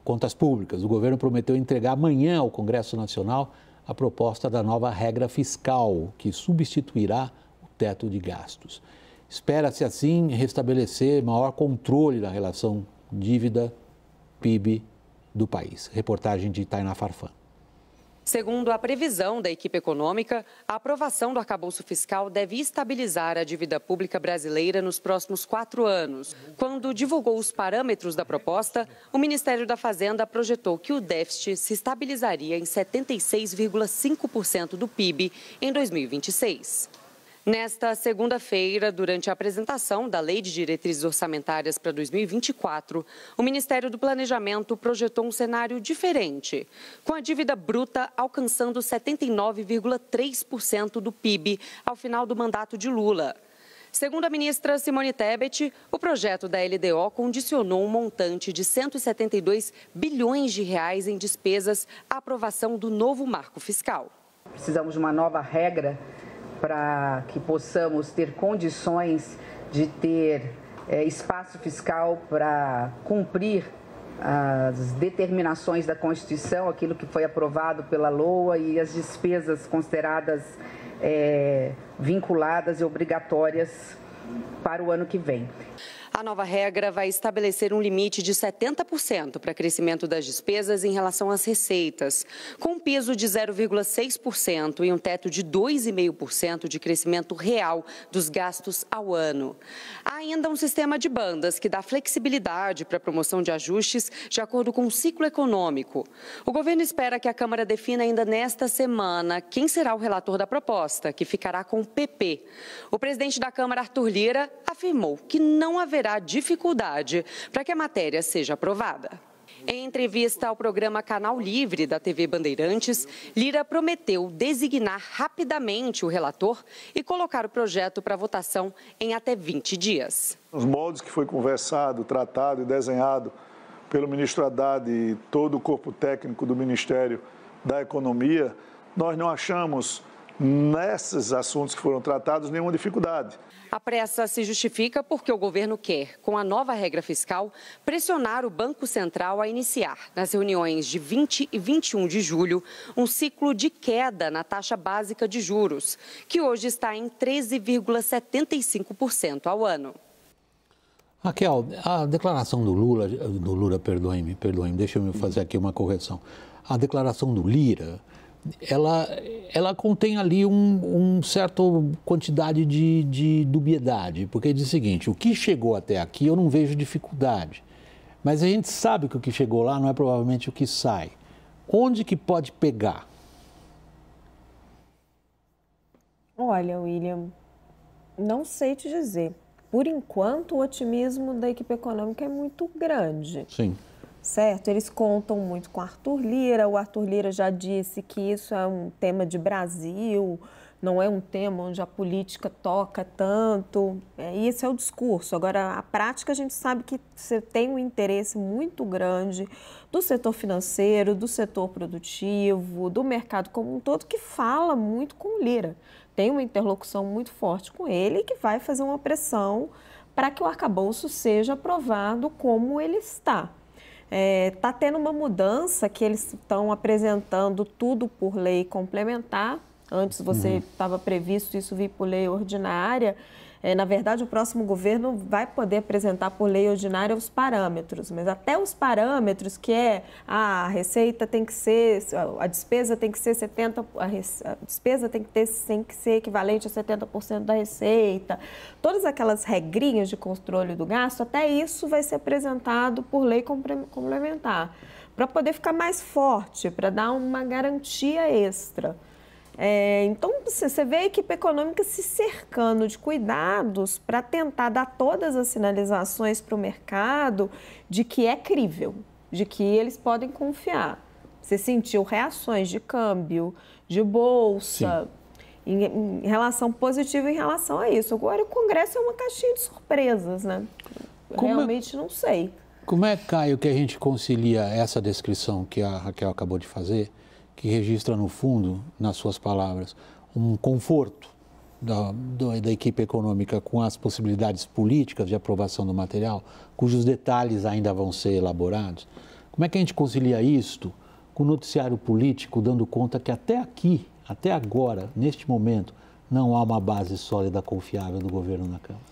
Contas Públicas. O governo prometeu entregar amanhã ao Congresso Nacional a proposta da nova regra fiscal, que substituirá o teto de gastos. Espera-se, assim, restabelecer maior controle na relação dívida-PIB do país. Reportagem de Tainá Farfan. Segundo a previsão da equipe econômica, a aprovação do arcabouço fiscal deve estabilizar a dívida pública brasileira nos próximos 4 anos. Quando divulgou os parâmetros da proposta, o Ministério da Fazenda projetou que o déficit se estabilizaria em 76,5% do PIB em 2026. Nesta segunda-feira, durante a apresentação da Lei de Diretrizes Orçamentárias para 2024, o Ministério do Planejamento projetou um cenário diferente, com a dívida bruta alcançando 79,3% do PIB ao final do mandato de Lula. Segundo a ministra Simone Tebet, o projeto da LDO condicionou um montante de 172 bilhões de reais em despesas à aprovação do novo marco fiscal. Precisamos de uma nova regra para que possamos ter condições de ter espaço fiscal para cumprir as determinações da Constituição, aquilo que foi aprovado pela LOA e as despesas consideradas vinculadas e obrigatórias para o ano que vem. A nova regra vai estabelecer um limite de 70% para crescimento das despesas em relação às receitas, com um piso de 0,6% e um teto de 2,5% de crescimento real dos gastos ao ano. Há ainda um sistema de bandas que dá flexibilidade para a promoção de ajustes de acordo com o ciclo econômico. O governo espera que a Câmara defina ainda nesta semana quem será o relator da proposta, que ficará com o PP. O presidente da Câmara, Arthur Lira, afirmou que não haverá dificuldade para que a matéria seja aprovada. Em entrevista ao programa Canal Livre da TV Bandeirantes, Lira prometeu designar rapidamente o relator e colocar o projeto para votação em até 20 dias. Os moldes que foi conversado, tratado e desenhado pelo ministro Haddad e todo o corpo técnico do Ministério da Economia, nós não achamos nesses assuntos que foram tratados nenhuma dificuldade. A pressa se justifica porque o governo quer, com a nova regra fiscal, pressionar o Banco Central a iniciar, nas reuniões de 20 e 21 de julho, um ciclo de queda na taxa básica de juros, que hoje está em 13,75% ao ano. Raquel, a declaração do Lula, perdoe-me, deixa eu fazer aqui uma correção. A declaração do Lira, ela contém ali uma certa quantidade de dubiedade, porque diz o seguinte: o que chegou até aqui eu não vejo dificuldade, mas a gente sabe que o que chegou lá não é provavelmente o que sai. Onde que pode pegar? Olha, William, não sei te dizer. Por enquanto, o otimismo da equipe econômica é muito grande. Sim. Certo? Eles contam muito com o Arthur Lira. O Arthur Lira já disse que isso é um tema de Brasil, não é um tema onde a política toca tanto. Esse é o discurso. Agora, a prática, a gente sabe que você tem um interesse muito grande do setor financeiro, do setor produtivo, do mercado como um todo, que fala muito com o Lira. Tem uma interlocução muito forte com ele e que vai fazer uma pressão para que o arcabouço seja aprovado como ele está. Está tendo uma mudança que eles estão apresentando tudo por lei complementar. Antes você estava previsto isso vir por lei ordinária. Na verdade, o próximo governo vai poder apresentar por lei ordinária os parâmetros, mas até os parâmetros que a receita tem que ser, a despesa tem que ser 70%, a despesa tem que ser equivalente a 70% da receita, todas aquelas regrinhas de controle do gasto, até isso vai ser apresentado por lei complementar, para poder ficar mais forte, para dar uma garantia extra. Então, você vê a equipe econômica se cercando de cuidados para tentar dar todas as sinalizações para o mercado de que é crível, de que eles podem confiar. Você sentiu reações de câmbio, de bolsa, em relação positiva em relação a isso. Agora, o Congresso é uma caixinha de surpresas, né? Realmente não sei. Como é, Caio, que a gente concilia essa descrição que a Raquel acabou de fazer, que registra no fundo, nas suas palavras, um conforto da equipe econômica com as possibilidades políticas de aprovação do material, cujos detalhes ainda vão ser elaborados? Como é que a gente concilia isto com o noticiário político, dando conta que até aqui, até agora, neste momento, não há uma base sólida, confiável do governo na Câmara?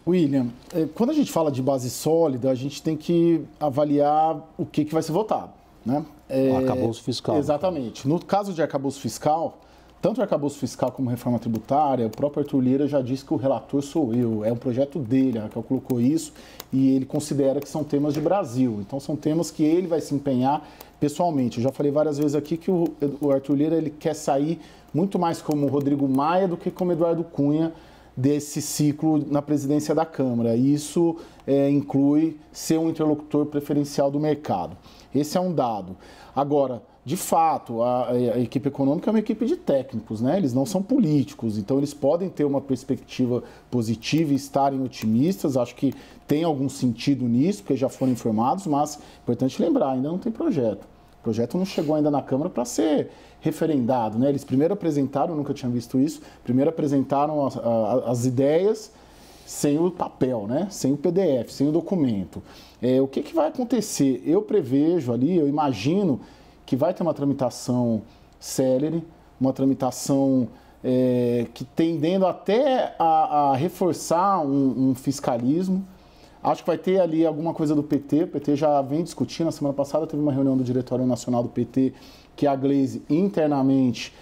William, quando a gente fala de base sólida, a gente tem que avaliar o que vai ser votado, né? O arcabouço fiscal. Exatamente. No caso de arcabouço fiscal, tanto o arcabouço fiscal como a reforma tributária, o próprio Arthur Lira já disse que o relator sou eu, é um projeto dele, a Raquel colocou isso, e ele considera que são temas de Brasil. Então, são temas que ele vai se empenhar pessoalmente. Eu já falei várias vezes aqui que o Arthur Lira ele quer sair muito mais como Rodrigo Maia do que como Eduardo Cunha desse ciclo na presidência da Câmara. E isso inclui ser um interlocutor preferencial do mercado. Esse é um dado. Agora, de fato, a equipe econômica é uma equipe de técnicos, né? Eles não são políticos, então eles podem ter uma perspectiva positiva e estarem otimistas. Acho que tem algum sentido nisso, porque já foram informados, mas é importante lembrar, ainda não tem projeto. O projeto não chegou ainda na Câmara para ser referendado, né? Eles primeiro apresentaram, eu nunca tinha visto isso, primeiro apresentaram as ideias sem o papel, né? Sem o PDF, sem o documento. O que vai acontecer? Eu prevejo ali, eu imagino que vai ter uma tramitação célere, uma tramitação que tendendo até a reforçar um fiscalismo. Acho que vai ter ali alguma coisa do PT, o PT já vem discutindo, na semana passada teve uma reunião do Diretório Nacional do PT, que a Gleisi internamente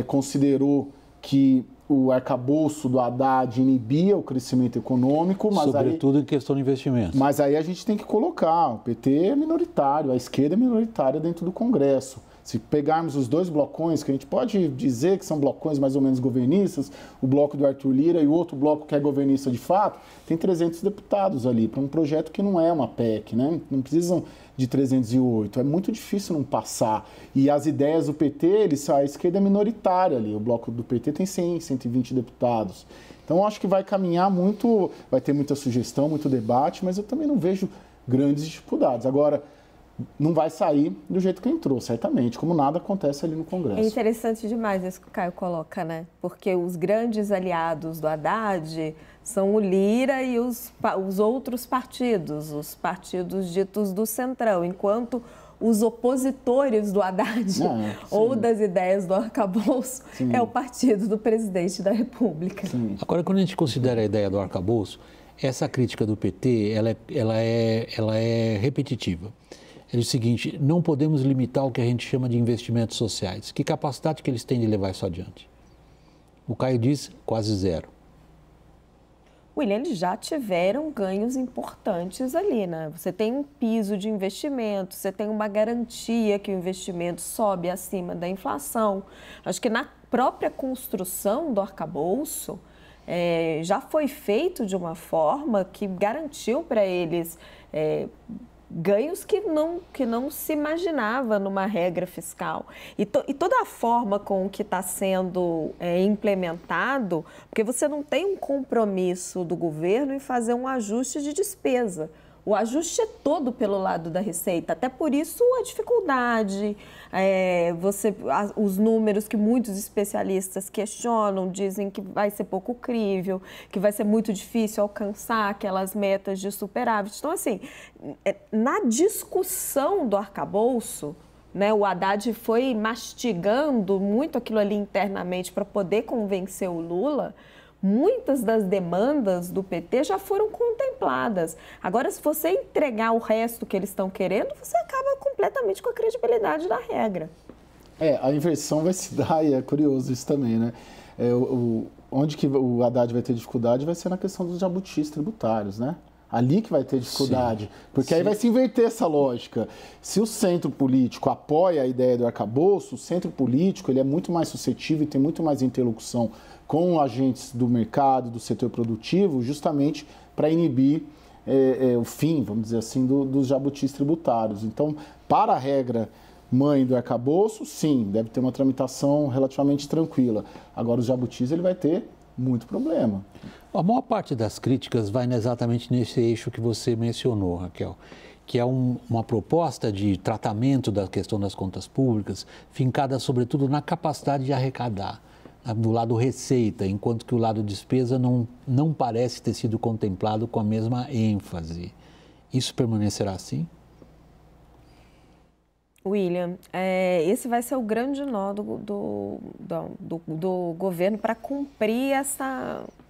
considerou que o arcabouço do Haddad inibia o crescimento econômico. Mas sobretudo em questão de investimentos. Mas aí a gente tem que colocar, o PT é minoritário, a esquerda é minoritária dentro do Congresso. Se pegarmos os dois blocões, que a gente pode dizer que são blocões mais ou menos governistas, o bloco do Arthur Lira e o outro bloco que é governista de fato, tem 300 deputados ali, para um projeto que não é uma PEC, né? Não precisam de 308, é muito difícil não passar. E as ideias do PT, a esquerda é minoritária ali, o bloco do PT tem 100, 120 deputados. Então, eu acho que vai caminhar muito, vai ter muita sugestão, muito debate, mas eu também não vejo grandes dificuldades. Agora, não vai sair do jeito que entrou, certamente, como nada acontece ali no Congresso. É interessante demais isso que o Caio coloca, né? Porque os grandes aliados do Haddad são o Lira e os outros partidos, os partidos ditos do Centrão, enquanto os opositores do Haddad ou das ideias do arcabouço é o partido do presidente da República. Sim. Agora, quando a gente considera a ideia do arcabouço, essa crítica do PT, ela é repetitiva. É o seguinte, não podemos limitar o que a gente chama de investimentos sociais. Que capacidade que eles têm de levar isso adiante? O Caio diz quase zero. William, eles já tiveram ganhos importantes ali, né? Você tem um piso de investimento, você tem uma garantia que o investimento sobe acima da inflação. Acho que na própria construção do arcabouço, já foi feito de uma forma que garantiu para eles ganhos que não se imaginava numa regra fiscal. E toda a forma com que está sendo implementado, porque você não tem um compromisso do governo em fazer um ajuste de despesa. O ajuste é todo pelo lado da Receita, até por isso a dificuldade, os números que muitos especialistas questionam, dizem que vai ser pouco crível, que vai ser muito difícil alcançar aquelas metas de superávit. Então, assim, na discussão do arcabouço, né, o Haddad foi mastigando muito aquilo ali internamente para poder convencer o Lula. Muitas das demandas do PT já foram contempladas. Agora, se você entregar o resto que eles estão querendo, você acaba completamente com a credibilidade da regra. A inversão vai se dar, e é curioso isso também, né? Onde que o Haddad vai ter dificuldade vai ser na questão dos jabutis tributários, né? Ali que vai ter dificuldade, sim, porque sim. Aí vai se inverter essa lógica. Se o centro político apoia a ideia do arcabouço, o centro político ele é muito mais suscetível e tem muito mais interlocução com agentes do mercado, do setor produtivo, justamente para inibir o fim, vamos dizer assim, dos jabutis tributários. Então, para a regra mãe do arcabouço, sim, deve ter uma tramitação relativamente tranquila. Agora, os jabutis ele vai ter muito problema. A maior parte das críticas vai exatamente nesse eixo que você mencionou, Raquel, que é uma proposta de tratamento da questão das contas públicas, fincada sobretudo na capacidade de arrecadar, do lado receita, enquanto que o lado despesa não parece ter sido contemplado com a mesma ênfase. Isso permanecerá assim? William, esse vai ser o grande nó do governo para cumprir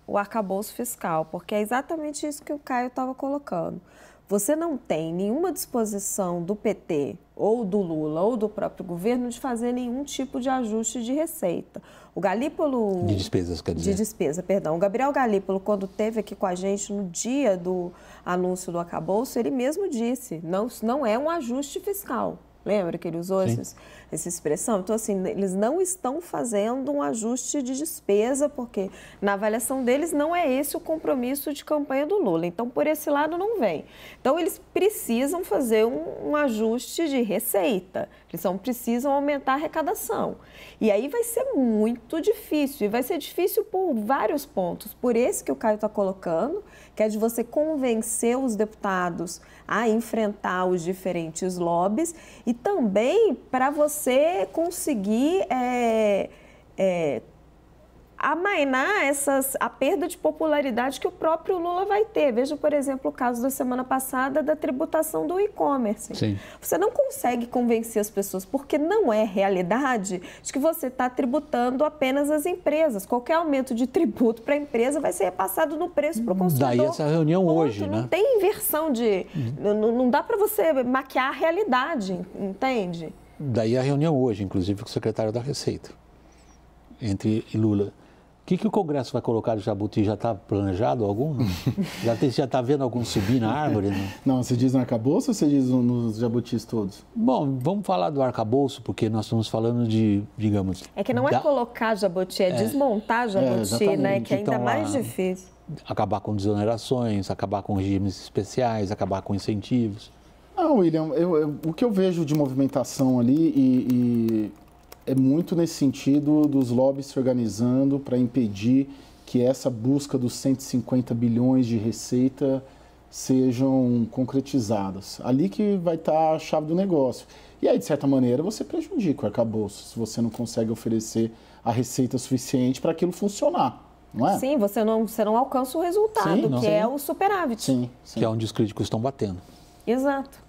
o arcabouço fiscal, porque é exatamente isso que o Caio estava colocando. Você não tem nenhuma disposição do PT, ou do Lula, ou do próprio governo de fazer nenhum tipo de ajuste de receita. O Galípolo... De despesas, quer dizer. De despesa, perdão. O Gabriel Galípolo, quando esteve aqui com a gente no dia do anúncio do arcabouço, ele mesmo disse, não é um ajuste fiscal. Lembra que ele usou essa expressão? Então, assim, eles não estão fazendo um ajuste de despesa, porque na avaliação deles não é esse o compromisso de campanha do Lula. Então, por esse lado, não vem. Então, eles precisam fazer um ajuste de receita. Eles precisam aumentar a arrecadação. E aí vai ser muito difícil. E vai ser difícil por vários pontos. Por esse que o Caio está colocando, que é de você convencer os deputados a enfrentar os diferentes lobbies e também para você conseguir amainar a perda de popularidade que o próprio Lula vai ter. Veja, por exemplo, o caso da semana passada da tributação do e-commerce. Você não consegue convencer as pessoas, porque não é realidade de que você está tributando apenas as empresas. Qualquer aumento de tributo para a empresa vai ser repassado no preço para o consumidor. Daí essa reunião hoje, né? Não tem inversão não dá para você maquiar a realidade, entende? Daí a reunião hoje, inclusive com o secretário da Receita, entre Lula. O que o Congresso vai colocar de jabuti? Já está planejado algum? Já está vendo algum subir na árvore? Não, você diz no arcabouço ou você diz nos jabutis todos? Bom, vamos falar do arcabouço, porque nós estamos falando de, digamos... É que não é colocar jabuti, é desmontar jabuti, né? Que é ainda mais difícil. Acabar com desonerações, acabar com regimes especiais, acabar com incentivos. William, o que eu vejo de movimentação ali é muito nesse sentido dos lobbies se organizando para impedir que essa busca dos 150 bilhões de receita sejam concretizadas. Ali que vai estar a chave do negócio. E aí, de certa maneira, você prejudica o arcabouço se você não consegue oferecer a receita suficiente para aquilo funcionar, não é? Sim, você não alcança o resultado, é o superávit. Que é onde os críticos estão batendo. Exato.